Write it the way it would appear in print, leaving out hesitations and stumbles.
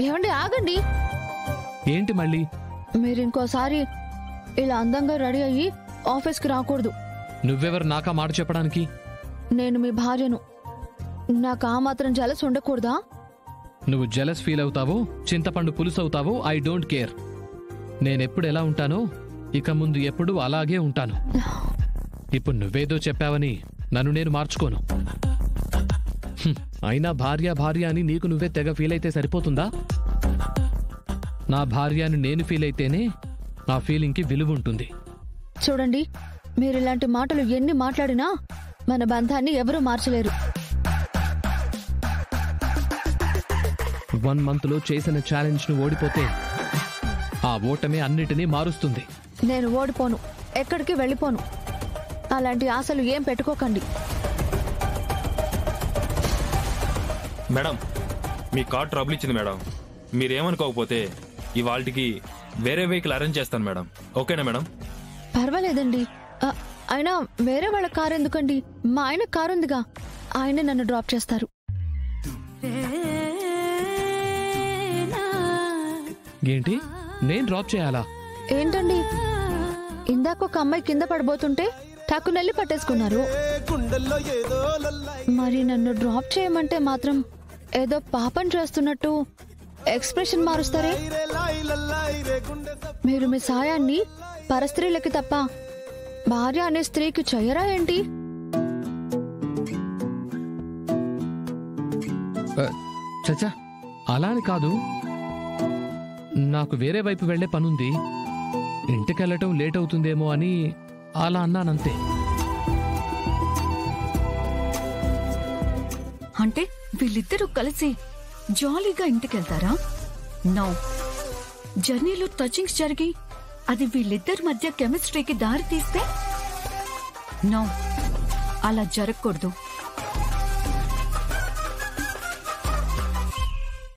ఏమండి ఆగండి. ఏంటి మళ్ళీ? మీరు ఇంకోసారి ఇలా అందంగా రెడీ అయ్యి ఆఫీస్కి రాకూడదు. నువ్వెవరు నాకా మాట చెప్పడానికి? నేను మీ భార్యను. నాకు ఆ మాత్రం జలస్ ఉండకూడదా? నువ్వు జెలస్ ఫీల్ అవుతావో చింతపండు పులుసు అవుతావో ఐ డోంట్ కేర్. నేనెప్పుడు ఎలా ఉంటానో ఇక ముందు ఎప్పుడు అలాగే ఉంటాను. ఇప్పుడు నువ్వేదో చెప్పావని నన్ను నేను మార్చుకోను. అయినా భార్య భార్య అని నీకు నువ్వే తెగ ఫీల్ అయితే సరిపోతుందా? నా భార్య అని నేను ఫీల్ అయితేనే నా ఫీలింగ్కి విలువ ఉంటుంది. చూడండి, మీరు ఇలాంటి మాటలు ఎన్ని మాట్లాడినా మన బంధాన్ని ఎవరూ మార్చలేరు. 1 monthలో చేసిన ఛాలెంజ్ను ఓడిపోతే ఆ ఓటమే అన్నిటినీ మారుస్తుంది. నేను ఓడిపోను, ఎక్కడికి వెళ్ళిపోను. అలాంటి ఆశలు ఏం పెట్టుకోకండి. మేడం, మీ కార్ ట్రబుల్ ఇచ్చింది మేడం. మీరేమనుకోకపోతే ఇవాళకి వేరే వెహికల్ అరేంజ్ చేస్తాను మేడం. ఓకేనా మేడం? పర్వాలేదండి. అయినా వేరే వాళ్ళ కారు ఎందుకండి? మా ఆయన కారు ఉందిగా, ఆయనే నన్ను డ్రాప్ చేస్తారు. ఏంటి, నేను డ్రాప్ చేయాలా? ఏంటండి, ఇందాక ఒక అమ్మాయి కింద పడబోతుంటే ఠాకునెల్లి పట్టేసుకున్నారు. మరి నన్ను డ్రాప్ చేయమంటే మాత్రం ఏదో పాపం చేస్తున్నట్టు ఎక్స్ప్రెషన్ మారుస్తారే. మీరు మీ సాయాన్ని పరస్త్రీలకి తప్ప భార్య అనే స్త్రీకి చెయ్యరా ఏంటి? చచ్చా, అలా అని కాదు. నాకు వేరే వైపు వెళ్లే పనుంది. ఇంటికెళ్ళటం లేట్ అవుతుందేమో అని అలా అన్నానంతే. అంటే వీళ్ళిద్దరూ కలిసి జాలీగా ఇంటికెళ్తారా? నో. జర్నీలో టచింగ్స్ జరిగి అది వీళ్ళిద్దరి మధ్య కెమిస్ట్రీకి దారి తీస్తే నో, అలా జరగకూడదు.